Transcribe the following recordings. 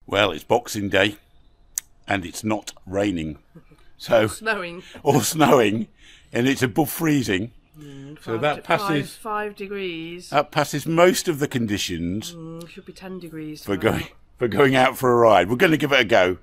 Well, it's Boxing Day and it's not raining. So snowing. Or snowing, and it's above freezing. So that passes 5 degrees. That passes most of the conditions. Should be 10 degrees for going out for a ride. We're going to give it a go.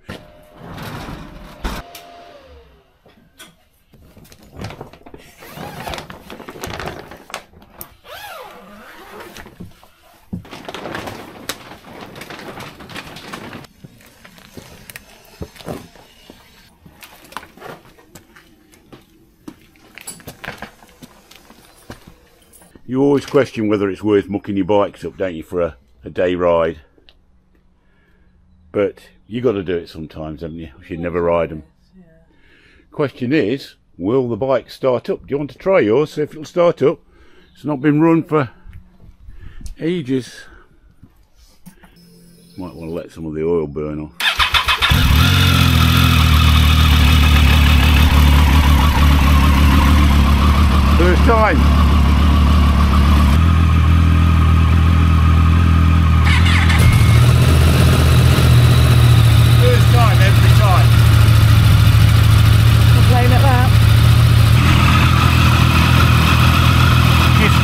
You always question whether it's worth mucking your bikes up, don't you, for a day ride? But you got to do it sometimes, haven't you? You should never ride them. Yeah. Question is, will the bike start up? Do you want to try yours, see if it'll start up? It's not been run for ages. Might want to let some of the oil burn off. First time.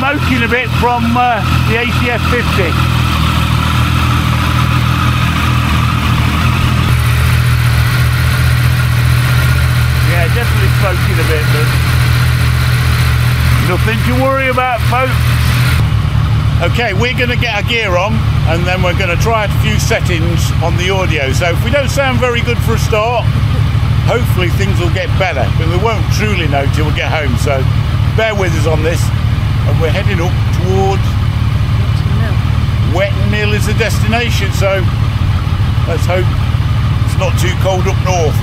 Smoking a bit from the ACF 50. Yeah, definitely smoking a bit, but nothing to worry about, folks. Okay, we're going to get our gear on and then we're going to try a few settings on the audio. So if we don't sound very good for a start, hopefully things will get better, but we won't truly know till we get home, so bear with us on this. And we're heading up towards Wetton Mill is the destination, so let's hope it's not too cold up north.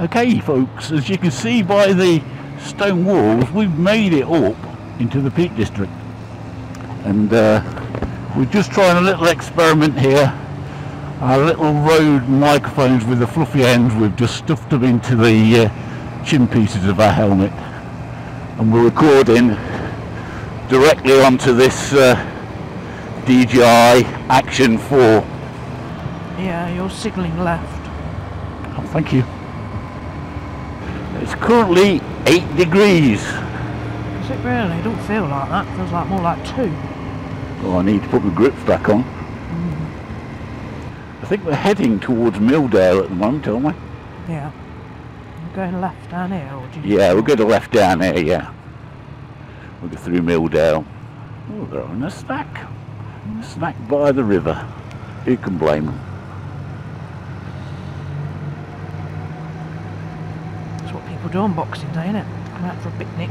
Okay folks, as you can see by the stone walls, we've made it up into the Peak District, and we're just trying a little experiment here. Our little Rode microphones with the fluffy ends, we've just stuffed them into the chin pieces of our helmet, and we're recording directly onto this DJI Action 4. Yeah, you're signalling left. Oh, thank you. It's currently 8 degrees. Is it really? It don't feel like that. It feels like more like 2. Oh, I need to put my grips back on. I think we're heading towards Milldale at the moment, aren't we? Yeah. Going left down here, or do you? Yeah, we'll go to left down here, yeah. We'll go through Milldale. Oh, they're on a snack. A snack by the river. Who can blame them? That's what people do on Boxing Day, innit? Come out for a picnic.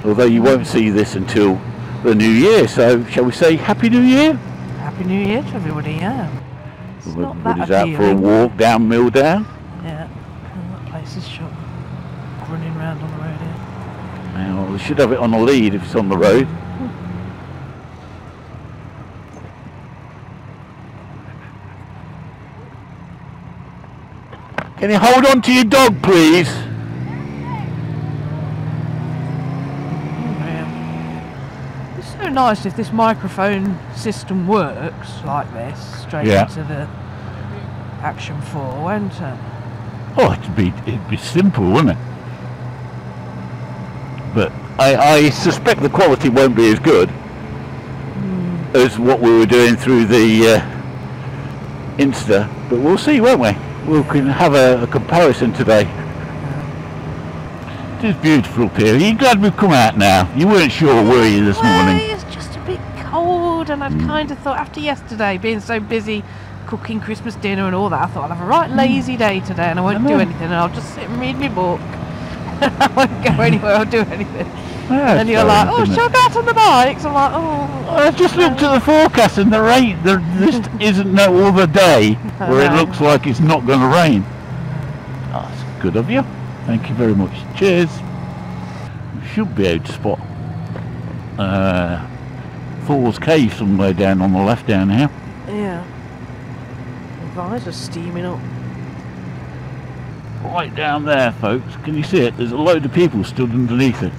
Although you won't see this until the new year, so shall we say Happy New Year? Happy New Year to everybody, yeah. It's not that everybody's out for a walk down Milldale. Yeah. Place is shut. Running around on the road here. Well, we should have it on a lead if it's on the road. Can you hold on to your dog, please? Yeah. It's so nice if this microphone system works like this, straight into the Action 4, won't it? Oh, it'd be simple, wouldn't it? But I suspect the quality won't be as good as what we were doing through the Insta, but we'll see, won't we? We can have a comparison today. It is beautiful up here. Are you glad we've come out now? You weren't sure, were you, this morning? It's just a bit cold, and I'd kind of thought after yesterday being so busy cooking Christmas dinner and all that, I thought I'll have a right lazy day today and I won't do anything, and I'll just sit and read my book. I won't go anywhere or do anything. Yeah, and you're like, oh, shall I go out on the bikes? I'm like, oh. I just looked at the forecast and there just isn't no other day where it looks like it's not going to rain. Oh, that's good of you. Thank you very much. Cheers. We should be able to spot Thor's cave somewhere down on the left down here. Yeah. The visor's steaming up. Right down there, folks. Can you see it? There's a load of people stood underneath it.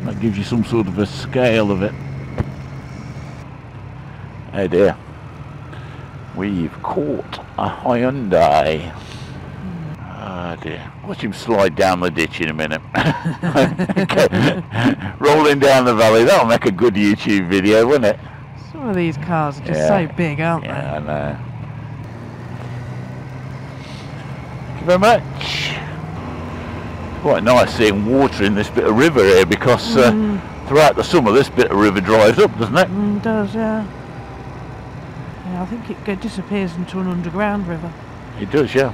That gives you some sort of a scale of it. Oh dear. We've caught a Hyundai. Oh dear. Watch him slide down the ditch in a minute. Okay. Rolling down the valley. That'll make a good YouTube video, wouldn't it? Some of these cars are just so big, aren't they? Yeah, I know. Thank you very much. Quite nice seeing water in this bit of river here, because throughout the summer this bit of river dries up, doesn't it? It does, yeah. Yeah, I think it disappears into an underground river. It does, yeah.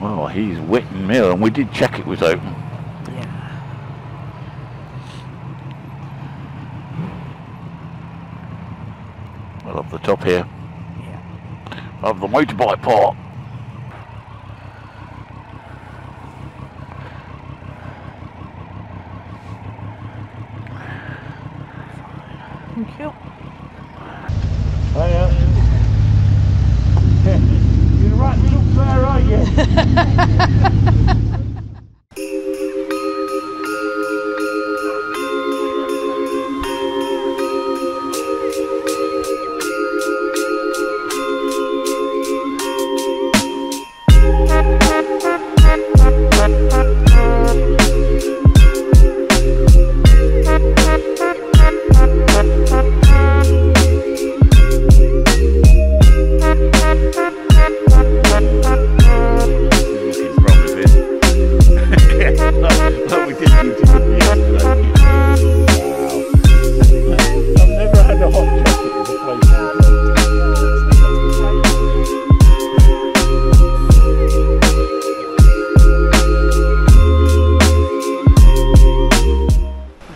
Well, he's Wetton Mill, and we did check it was open. Yeah. Well, up the top here. Yeah. Of the motorbike park. Thank you. Hiya. You're right, you look fair, aren't you?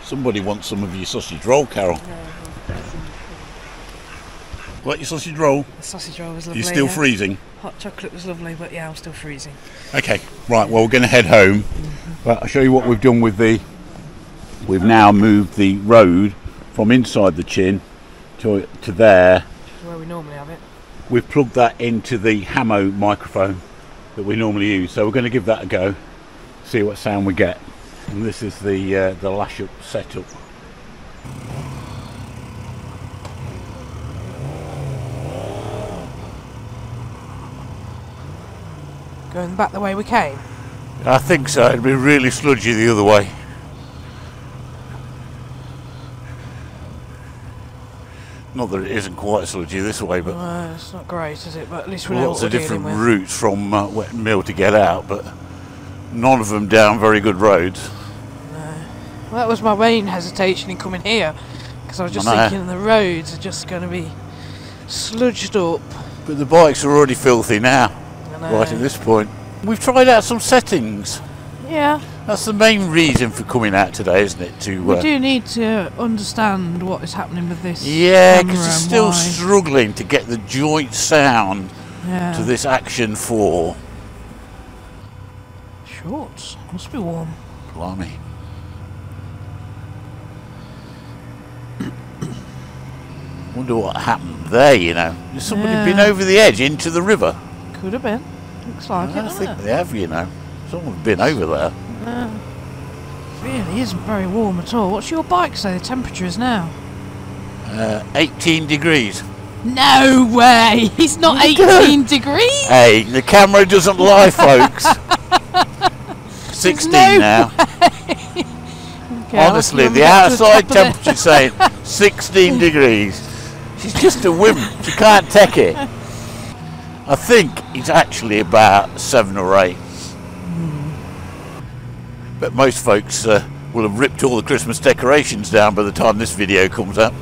Somebody wants some of your sausage roll, Carol. What, your sausage roll? The sausage roll was lovely. You're still freezing? Hot chocolate was lovely, but yeah, I'm still freezing. Okay, right, well, we're going to head home. But I'll show you what we've done with the... We've now moved the road from inside the chin to there. Where we normally have it. We've plugged that into the Hamo microphone that we normally use. So we're going to give that a go, see what sound we get. And this is the lash up setup. Going back the way we came? I think so. It'd be really sludgy the other way. Not that it isn't quite sludgy this way, but it's not great, is it? But at least we know lots what of we're different dealing with. routes from Wetton Mill to get out, but none of them down very good roads. No. Well, that was my main hesitation in coming here, because I was just thinking the roads are just going to be sludged up. But the bikes are already filthy now, I know. right at this point. We've tried out some settings. Yeah. That's the main reason for coming out today, isn't it? We do need to understand what is happening with this. Yeah, because camera it's and still why. struggling to get the joint sound to this Action 4. Shorts. Must be warm. Blimey. Wonder what happened there, you know. Has somebody been over the edge into the river? Could have been. Looks like it, I doesn't think it? they have, you know. Someone's been over there. Really isn't very warm at all. What's your bike say the temperature is now? 18 degrees. No way! It's not 18 degrees! Hey, the camera doesn't lie, folks. 16 now. Okay, Honestly, the outside temperature saying 16 degrees. She's just a wimp. She can't take it. I think it's actually about 7 or 8. But most folks will have ripped all the Christmas decorations down by the time this video comes out.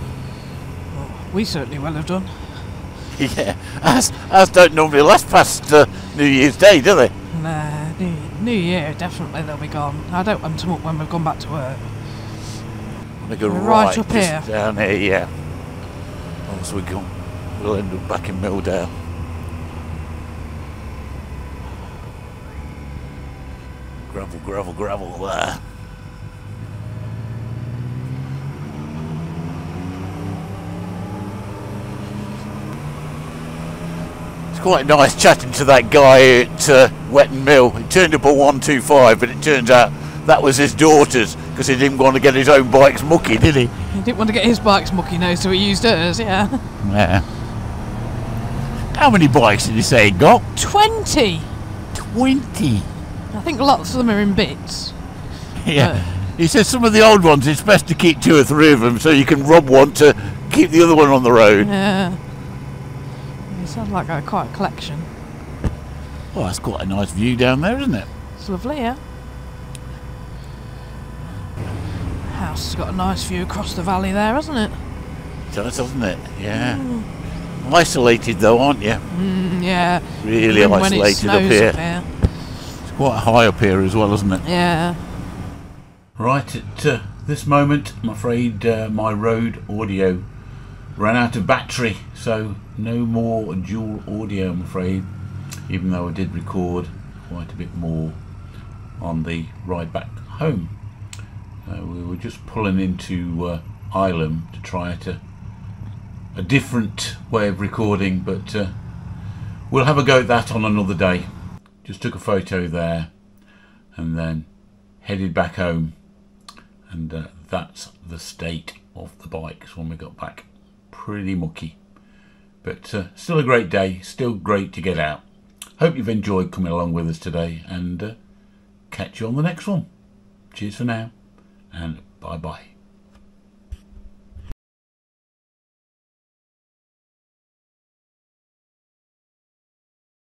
We certainly will have done. Yeah, as don't normally last past New Year's Day, do they? Nah, New Year, definitely they'll be gone. I don't want them up when we've gone back to work. They go We're right up just here. down here, yeah. Once we go, we'll end up back in Milldale. Gravel, gravel, gravel there. It's quite nice chatting to that guy at Wetton Mill. It turned up a 125, but it turns out that was his daughter's, because he didn't want to get his own bikes mucky, did he? He didn't want to get his bikes mucky, no, so he used hers, yeah. Yeah. How many bikes did he say he got? 20! 20? I think lots of them are in bits. Yeah. He says some of the old ones, it's best to keep 2 or 3 of them so you can rob one to keep the other one on the road. Yeah. It sounds like quite a collection. Well, that's quite a nice view down there, isn't it? It's lovely, yeah. The house has got a nice view across the valley there, hasn't it? It does, doesn't it? Yeah. Isolated though, aren't you? Yeah. Really Even when it isolated up snows here. up here. It's quite high up here as well, isn't it? Yeah. Right, at this moment, I'm afraid my Rode audio ran out of battery, so no more dual audio, I'm afraid, even though I did record quite a bit more on the ride back home. We were just pulling into Ilam to try a different way of recording, but we'll have a go at that on another day. Just took a photo there and then headed back home, and that's the state of the bikes when we got back. Pretty mucky, but still a great day, still great to get out. Hope you've enjoyed coming along with us today, and catch you on the next one. Cheers for now, and bye bye.